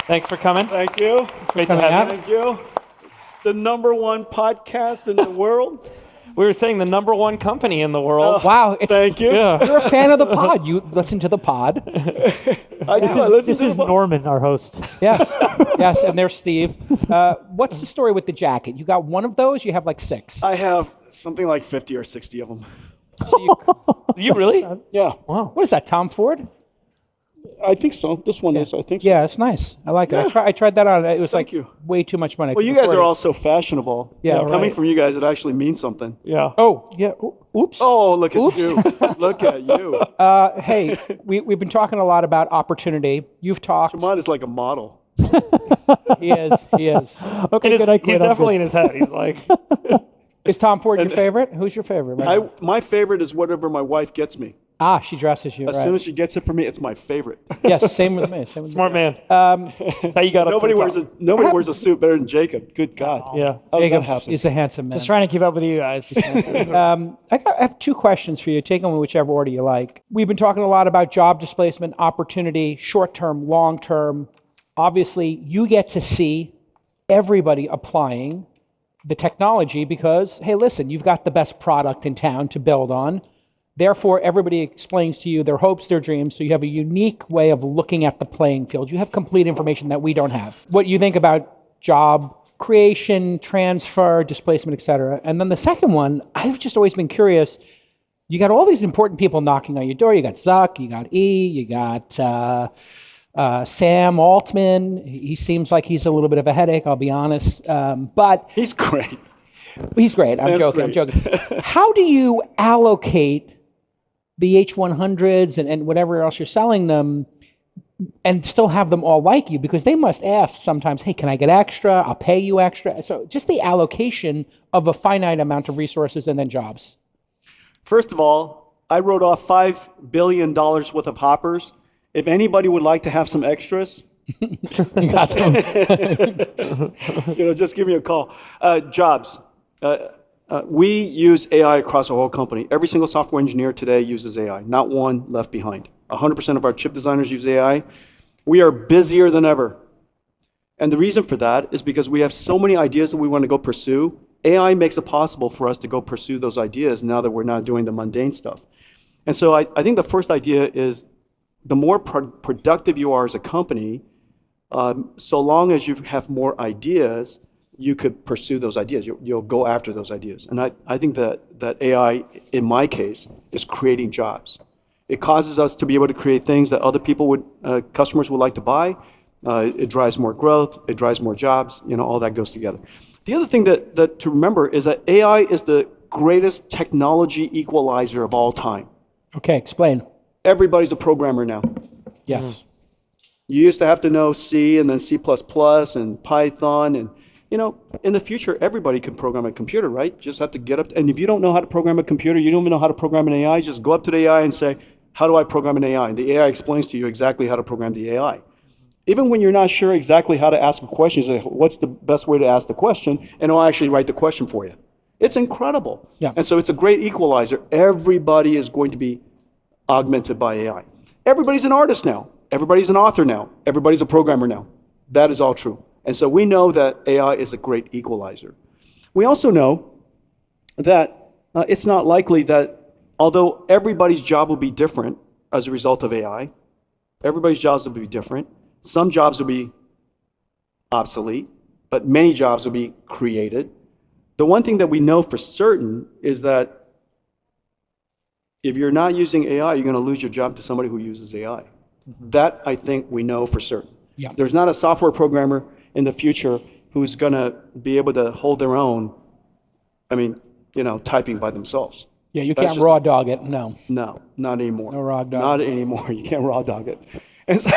Thanks for coming. Thank you. Great to have you. Thank you. The #1 podcast in the world. We were saying the #1 company in the world. Wow. Thank you. Yeah. You're a fan of the pod. You listen to the pod. This is Norman, our host. Yeah. Yes, and there's Steve. What's the story with the jacket? You got one of those? You have like 6. I have something like 50 or 60 of them. So You really? Yeah, Wow. what is that, Tom Ford? I think so. This one is, I think so. Yeah, it's nice. I like it. Yeah. I tried that on. It was Thank like you. way too much money. Well, you guys are all so fashionable. Yeah, Coming right. from you guys, it actually means something. Yeah. Oh, yeah. Oops. Oh, look at you. Look at you. Hey, we've been talking a lot about opportunity. You've talked. Mine is like a model. He is. Okay, good. I quit. He's I'm definitely good. in his head. He's like, Is Tom Ford your favorite? Who's your favorite? Right now? My favorite is whatever my wife gets me. She dresses you. As right. soon as she gets it for me, it's my favorite. Yes, same with me. Same with smart me. man. That's how you got up Nobody to the wears top. wears a suit better than Jacob. Good God. Yeah. How does that Jacob happen? is a handsome man. Just trying to keep up with you guys. I have 2 questions for you. Take them in whichever order you like. We've been talking a lot about job displacement, opportunity, short-term, long-term. Obviously, you get to see everybody applying the technology because, hey, listen, you've got the best product in town to build on. Therefore, everybody explains to you their hopes, their dreams, so you have a unique way of looking at the playing field. You have complete information that we don't have. What you think about job creation, transfer, displacement, et cetera. And then the second one, I've just always been curious. You got all these important people knocking on your door. You got Zuck, you got E, you got Sam Altman. He seems like he's a little bit of a headache, I'll be honest. But He's great. he's great. I'm Sam's joking. great. I'm joking. How do you allocate the H100s and whatever else you're selling them and still have them all like you? Because they must ask sometimes, hey, can I get extra? I'll pay you extra. So just the allocation of a finite amount of resources and then jobs. First of all, I wrote off $5 billion worth of hoppers. If anybody would like to have some extras, You got them. just give me a call. Jobs. We use AI across our whole company. Every single software engineer today uses AI, not one left behind. 100% of our chip designers use AI. We are busier than ever. And the reason for that is because we have so many ideas that we want to go pursue. AI makes it possible for us to go pursue those ideas now that we're not doing the mundane stuff. And so I think the first idea is the more productive you are as a company, so long as you have more ideas, you could pursue those ideas. You'll go after those ideas. And I think that AI, in my case, is creating jobs. It causes us to be able to create things that other people customers would like to buy. It drives more growth. It drives more jobs. All that goes together. The other thing that to remember is that AI is the greatest technology equalizer of all time. Okay, explain. Everybody's a programmer now. Yes. You used to have to know C and then C++ and Python. And, in the future, everybody can program a computer, right? Just have to get up. And if you don't know how to program a computer, you don't even know how to program an AI, just go up to the AI and say, how do I program an AI? And the AI explains to you exactly how to program the AI. Even when you're not sure exactly how to ask a question, you say, what's the best way to ask the question? And it'll actually write the question for you. It's incredible. Yeah. And so it's a great equalizer. Everybody is going to be augmented by AI. Everybody's an artist now. Everybody's an author now. Everybody's a programmer now. That is all true. And so we know that AI is a great equalizer. We also know that it's not likely that, although everybody's job will be different as a result of AI, everybody's jobs will be different. Some jobs will be obsolete, but many jobs will be created. The one thing that we know for certain is that if you're not using AI, you're going to lose your job to somebody who uses AI. Mm-hmm. That, I think, we know for certain. Yeah. There's not a software programmer in the future who's going to be able to hold their own, typing by themselves. Yeah, you can't raw dog it, no. No, not anymore. No raw dog. Not anymore. You can't raw dog it. And so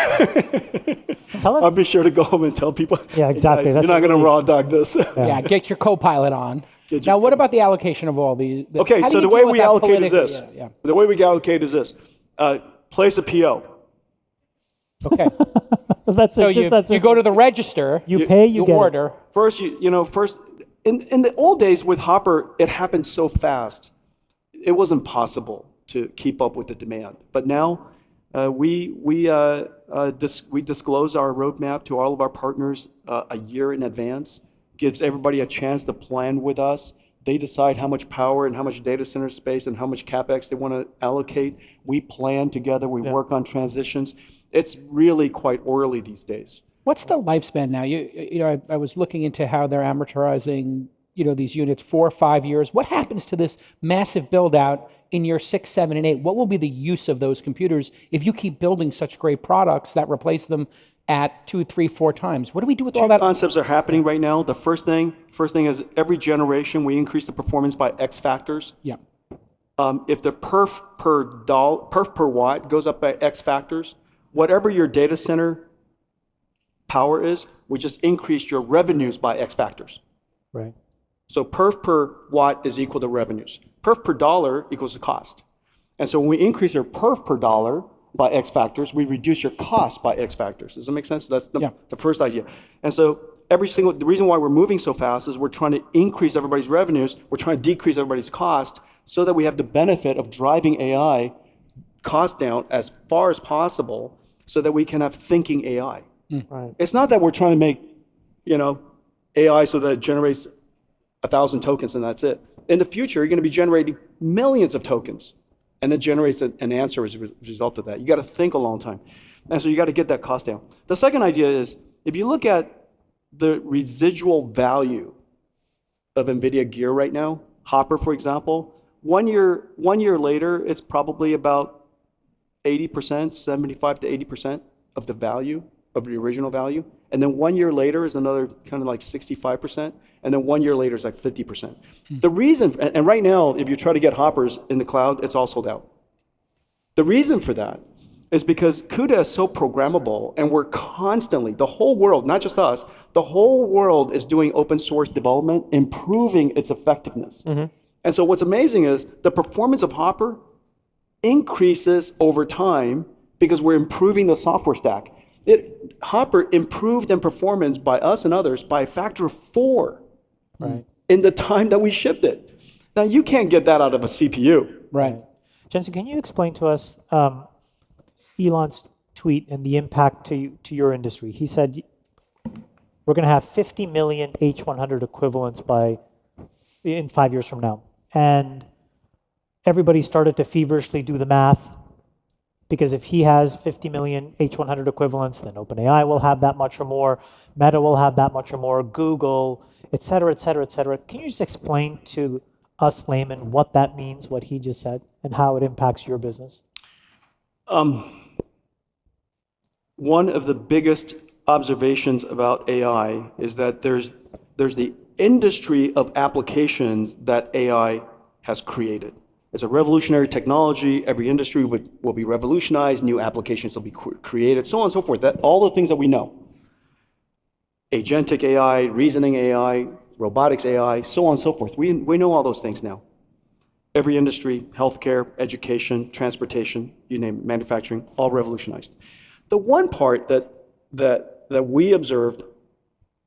Tell us. I'll be sure to go home and tell people, Yeah, exactly. "Hey guys, That's you're not going to really- raw dog this." Yeah, get your co-pilot on. Get your Now, what about the allocation of all these? Okay, how do so you the way deal with we that allocate is this. politically? Yeah, The way we allocate is this. Place a PO. yeah. Okay. That's So it. Just that's you go to the register, You pay, you get it. order. First, in the old days with Hopper, it happened so fast. It wasn't possible to keep up with the demand. But now, we We disclose our roadmap to all of our partners a year in advance. Gives everybody a chance to plan with us. They decide how much power and how much data center space and how much CapEx they want to allocate. We plan together. We work on transitions. It's really quite orderly these days. What's the lifespan now? I was looking into how they're amortizing, these units 4 or 5 years. What happens to this massive build out in year 6, 7, and 8? What will be the use of those computers if you keep building such great products that replace them at 2, 3, 4 times? What do we do with all that? Concepts are happening right now. The first thing is every generation we increase the performance by X factors. Yeah. If the perf per watt goes up by X factors, whatever your data center power is, we just increase your revenues by X factors. Right. So perf per watt is equal to revenues. Perf per dollar equals the cost. And so when we increase your perf per dollar by X factors, we reduce your cost by X factors. Does that make sense? That's the first idea. And so the reason why we're moving so fast is we're trying to increase everybody's revenues, we're trying to decrease everybody's cost so that we have the benefit of driving AI cost down as far as possible so that we can have thinking AI. Right. It's not that we're trying to make, AI so that it generates 1,000 tokens and that's it. In the future, you're going to be generating millions of tokens and it generates an answer as a result of that. You got to think a long time. And so you got to get that cost down. The second idea is, if you look at the residual value of NVIDIA gear right now, Hopper, for example, 1 year later, it's probably about 80%, 75 to 80% of the value of the original value. And then 1 year later is another kind of like 65%. And then 1 year later is like 50%. The reason, and right now, if you try to get Hoppers in the cloud, it's all sold out. The reason for that is because CUDA is so programmable and we're constantly, the whole world, not just us, the whole world is doing open source development, improving its effectiveness. And so what's amazing is the performance of Hopper increases over time because we're improving the software stack. Hopper improved in performance by us and others by a factor of 4 in the time that we shipped it. Now, you can't get that out of a CPU. Right. Jensen, can you explain to us Elon's tweet and the impact to your industry? He said, we're going to have 50 million H100 equivalents in 5 years from now. And everybody started to feverishly do the math, because if he has 50 million H100 equivalents, then OpenAI will have that much or more, Meta will have that much or more, Google, et cetera, et cetera, et cetera. Can you just explain to us laymen what that means, what he just said, and how it impacts your business? One of the biggest observations about AI is that there's the industry of applications that AI has created. It's a revolutionary technology. Every industry will be revolutionized. New applications will be created, so on and so forth. All the things that we know. Agentic AI, reasoning AI, robotics AI, so on and so forth. We know all those things now. Every industry, healthcare, education, transportation, you name it, manufacturing, all revolutionized. The one part that we observed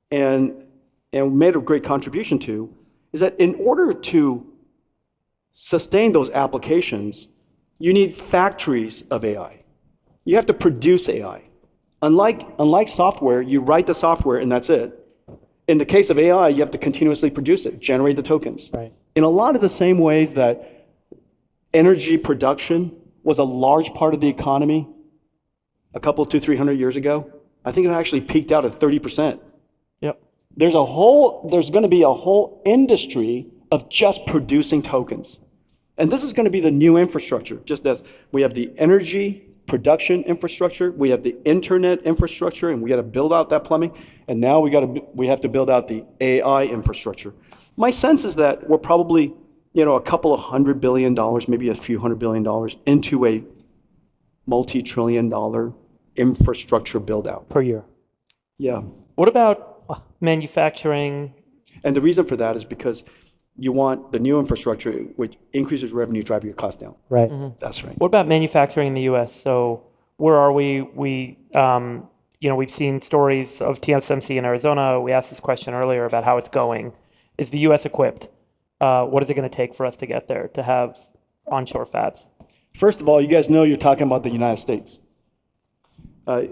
and made a great contribution to is that in order to sustain those applications, you need factories of AI. You have to produce AI. Unlike software, you write the software and that's it. In the case of AI, you have to continuously produce it, generate the tokens. Right. In a lot of the same ways that energy production was a large part of the economy a couple, 200-300 years ago, I think it actually peaked out at 30%. Yep. There's going to be a whole industry of just producing tokens. And this is going to be the new infrastructure, just as we have the energy production infrastructure, we have the internet infrastructure, and we got to build out that plumbing. And now we have to build out the AI infrastructure. My sense is that we're probably, a couple of $100 billion, maybe a few $100 billion into a multi-trillion-dollar infrastructure build out Per year. Yeah. What about manufacturing? And the reason for that is because you want the new infrastructure, which increases revenue, drive your cost down. Right. That's right. What about manufacturing in the U.S.? So where are we? We've seen stories of TSMC in Arizona. We asked this question earlier about how it's going. Is the U.S. equipped? What is it going to take for us to get there, to have onshore fabs? First of all, you guys know you're talking about the United States. I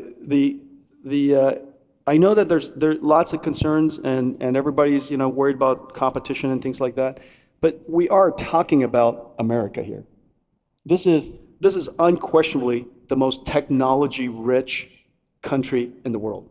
know that there's lots of concerns and everybody's worried about competition and things like that, but we are talking about America here. This is unquestionably the most technology-rich country in the world,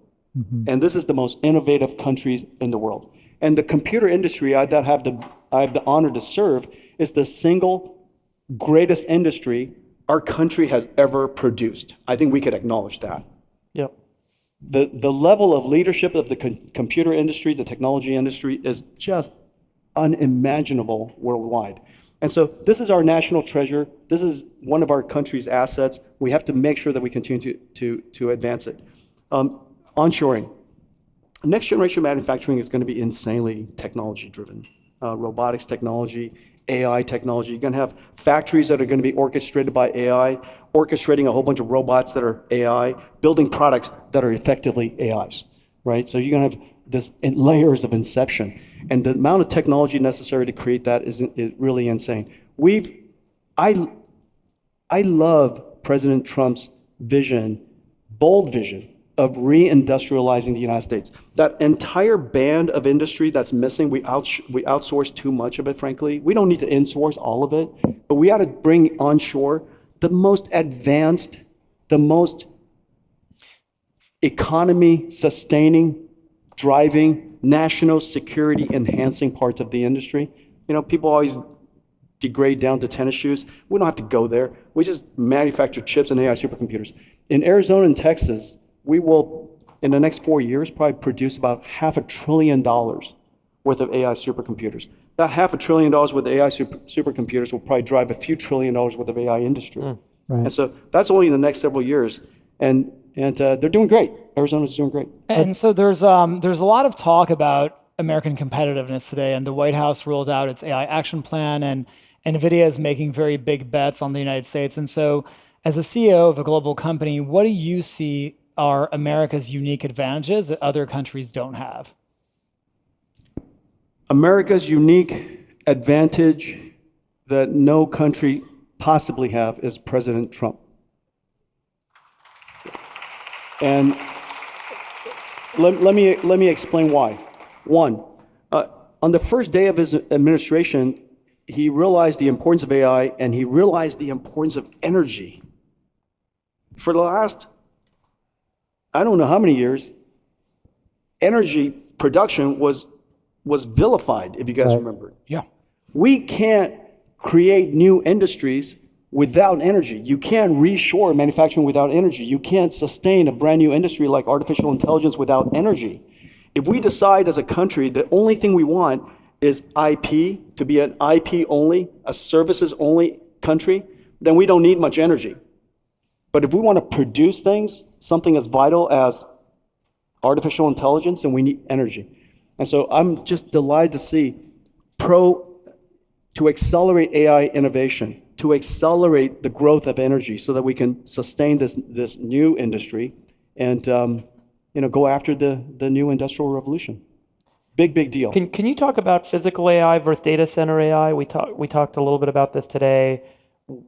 and this is the most innovative countries in the world. And the computer industry I have the honor to serve is the single greatest industry our country has ever produced. I think we could acknowledge that. Yep. The level of leadership of the computer industry, the technology industry, is just unimaginable worldwide. And so this is our national treasure. This is one of our country's assets. We have to make sure that we continue to advance it. Onshoring. Next generation manufacturing is going to be insanely technology driven. Robotics technology, AI technology. You're going to have factories that are going to be orchestrated by AI, orchestrating a whole bunch of robots that are AI, building products that are effectively AIs, right? So you're going to have this in layers of inception. And the amount of technology necessary to create that is really insane. I love President Trump's vision, bold vision, of reindustrializing the United States. That entire band of industry that's missing, we outsource too much of it, frankly. We don't need to insource all of it, but we ought to bring onshore the most advanced, the most economy sustaining, driving, national security enhancing parts of the industry. People always degrade down to tennis shoes. We don't have to go there. We just manufacture chips and AI supercomputers. In Arizona and Texas, we will, in the next 4 years, probably produce about $500 billion worth of AI supercomputers. That $500 billion worth of AI supercomputers will probably drive a few $1 trillion worth of AI industry. Right. And so that's only in the next several years. And they're doing great. Arizona's doing great. And so there's a lot of talk about American competitiveness today, and the White House rolled out its AI action plan, and NVIDIA is making very big bets on the United States. And so as a CEO of a global company, what do you see are America's unique advantages that other countries don't have? America's unique advantage that no country possibly have is President Trump. And let me explain why. One, on the first day of his administration, he realized the importance of AI and he realized the importance of energy. For the last, I don't know how many years, energy production was vilified, if you guys remember. Yeah. We can't create new industries without energy. You can't reshore manufacturing without energy. You can't sustain a brand new industry like artificial intelligence without energy. If we decide as a country the only thing we want is IP, to be an IP only, a services only country, then we don't need much energy. But if we want to produce things, something as vital as artificial intelligence, then we need energy. And so I'm just delighted to see to accelerate AI innovation, to accelerate the growth of energy so that we can sustain this new industry and go after the new industrial revolution. Big deal. Can you talk about physical AI versus data center AI? We talked a little bit about this today.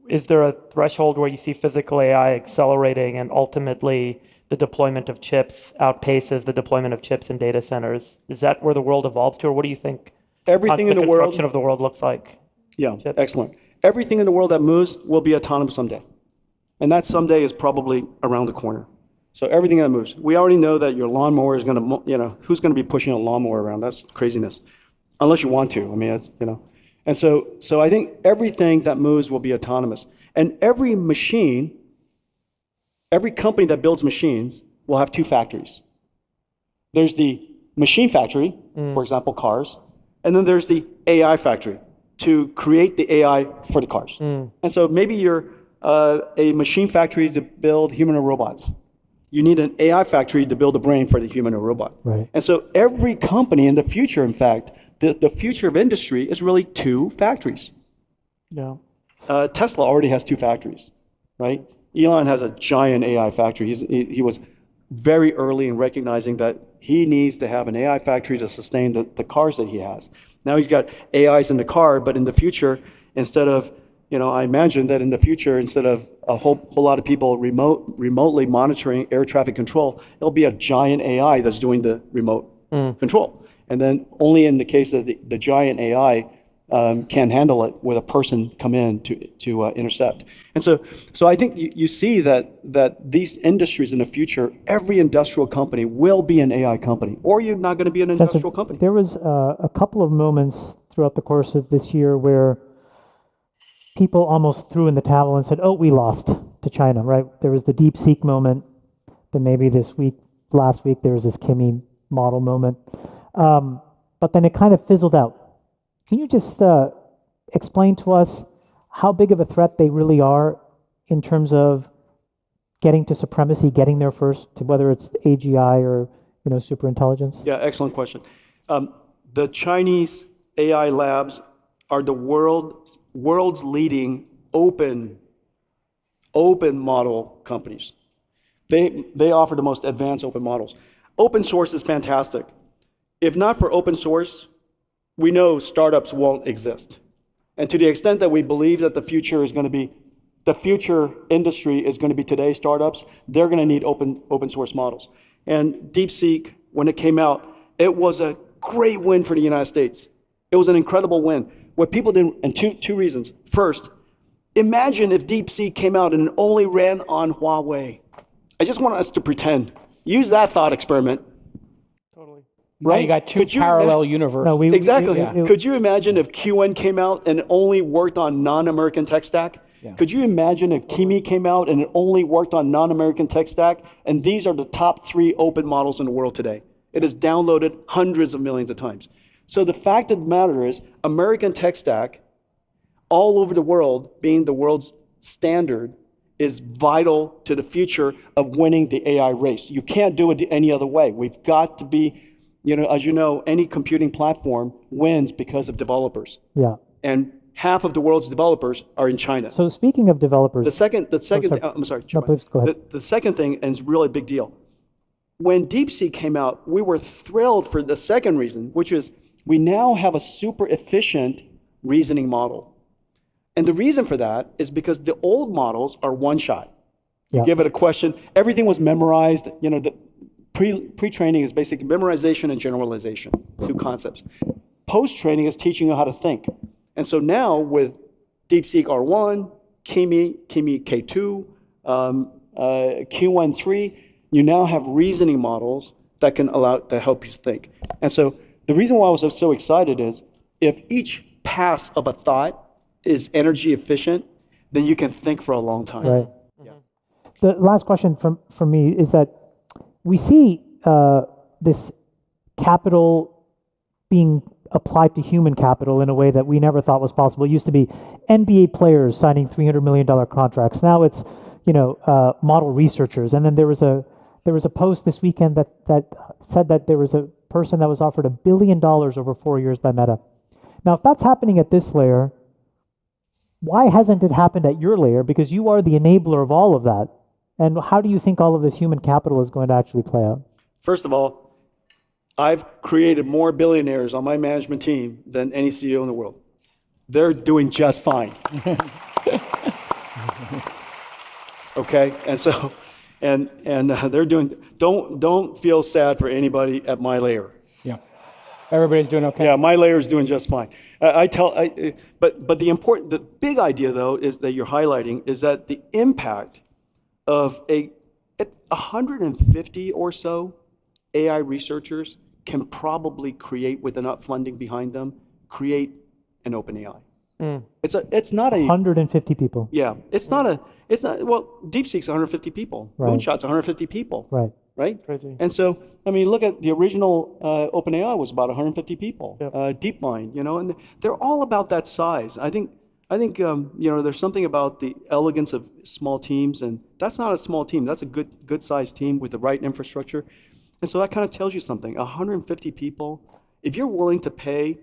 Is there a threshold where you see physical AI accelerating and ultimately the deployment of chips outpaces the deployment of chips in data centers? Is that where the world evolves to, or what do you think Everything in the world, construction of the world looks like? yeah, excellent. Everything in the world that moves will be autonomous someday. And that someday is probably around the corner. So everything that moves. We already know that your lawnmower is going to, who's going to be pushing a lawnmower around? That's craziness. Unless you want to. I mean, it's, And so I think everything that moves will be autonomous. And every machine, every company that builds machines will have two factories. There's the machine factory, for example, cars, and then there's the AI factory to create the AI for the cars. And so maybe you're a machine factory to build human robots. You need an AI factory to build a brain for the human robot. Right. And so every company in the future, in fact, the future of industry is really two factories. Yeah. Tesla already has two factories, right? Elon has a giant AI factory. He was very early in recognizing that he needs to have an AI factory to sustain the cars that he has. Now he's got AIs in the car, but in the future, instead of I imagine that in the future, instead of a whole lot of people remotely monitoring air traffic control, it'll be a giant AI that's doing the remote control. And then only in the case of the giant AI can handle it with a person come in to intercept. And so I think you see that these industries in the future, every industrial company will be an AI company, or you're not going to be an industrial company. There was a couple of moments throughout the course of this year where people almost threw in the towel and said, "Oh, we lost to China," right? There was the DeepSeek moment. Then maybe last week, there was this Kimi model moment. But then it kind of fizzled out. Can you just explain to us how big of a threat they really are in terms of getting to supremacy, getting there first, to whether it's AGI or superintelligence? Yeah, excellent question. The Chinese AI labs are the world's leading open model companies. They offer the most advanced open models. Open source is fantastic. If not for open source, we know startups won't exist. And to the extent that we believe that the future industry is going to be today's startups, they're going to need open source models. And DeepSeek, when it came out, it was a great win for the United States. It was an incredible win. What people didn't, and two reasons. First, imagine if DeepSeek came out and it only ran on Huawei. I just want us to pretend. Use that thought experiment. Totally. Right? You got two parallel universes. No, Exactly. Could you imagine if QN came out and it only worked on non-American tech stack? Yeah. Could you imagine if Kimi came out and it only worked on non-American tech stack? And these are the top 3 open models in the world today. It is downloaded hundreds of millions of times. So the fact of the matter is, American tech stack, all over the world, being the world's standard, is vital to the future of winning the AI race. You can't do it any other way. We've got to be, as you know, any computing platform wins because of developers. Yeah. And half of the world's developers are in China. So speaking of developers, I'm sorry. No, please go ahead. The second thing, and it's really a big deal. When DeepSeek came out, we were thrilled for the second reason, which is we now have a super efficient reasoning model. And the reason for that is because the old models are one shot. You give it a question, everything was memorized. The pre-training is basically memorization and generalization, 2 concepts. Post-training is teaching you how to think. And so now with DeepSeek R1, Kimi K2, Q13, you now have reasoning models that help you think. And so the reason why I was so excited is if each pass of a thought is energy efficient, then you can think for a long time. Right. Yeah. The last question from me is that we see this capital being applied to human capital in a way that we never thought was possible. It used to be NBA players signing $300 million contracts. Now it's model researchers. And then there was a post this weekend that said that there was a person that was offered $1 billion over 4 years by Meta. Now, if that's happening at this layer, why hasn't it happened at your layer? Because you are the enabler of all of that. And how do you think all of this human capital is going to actually play out? First of all, I've created more billionaires on my management team than any CEO in the world. They're doing just fine. Okay, and so, and they're doing. Don't feel sad for anybody at my layer. Yeah, everybody's doing okay. Yeah, my layer is doing just fine. But the big idea though is that you're highlighting is that the impact of 150 or so AI researchers can probably create, with enough funding behind them, create an open AI. It's not a 150 people. Yeah, well, DeepSeek's 150 people. Right. Moonshot's 150 people. Right. Crazy. And so, I mean, look at the original OpenAI was about 150 people. Yep. DeepMind, and they're all about that size. I think there's something about the elegance of small teams, and that's not a small team. That's a good sized team with the right infrastructure. And so that kind of tells you something. 150 people, if you're willing to pay,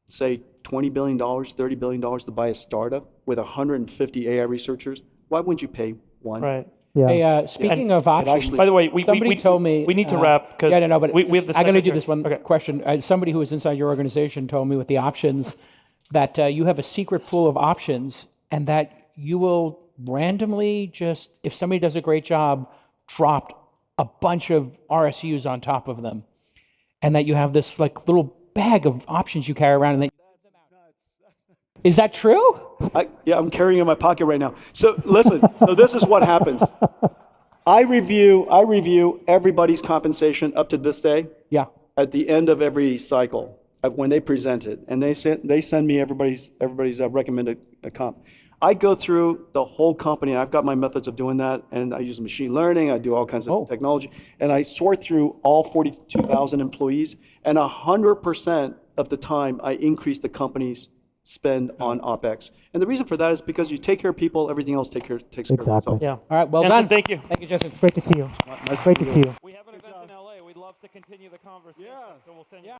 say, $20 billion, $30 billion to buy a startup with 150 AI researchers, why wouldn't you pay one? Right. Yeah. Hey, speaking of options, By the way, somebody told me we need to wrap because but we have the I'm going to do secretary. this one Okay. question. Somebody who is inside your organization told me with the options that you have a secret pool of options, and that you will randomly just, if somebody does a great job, drop a bunch of RSUs on top of them, and that you have this like little bag of options you carry around, and that is that true? Yeah, I'm carrying it in my pocket right now. So listen, so this is what happens. I review everybody's compensation up to this day. Yeah. At the end of every cycle, when they present it, and they send me everybody's recommended comp. I go through the whole company. I've got my methods of doing that, and I use machine learning. I do all kinds of technology, and I sort through all 42,000 employees, and 100% of the time, I increase the company's spend on OpEx. And the reason for that is because you take care of people, everything else takes care of itself. Yeah. All right. Well Jensen, done. thank you. Thank you, Justin. Great to see you. Nice Great to to see see you. We have an event in LA. We'd love to continue the conversation. So we'll send you.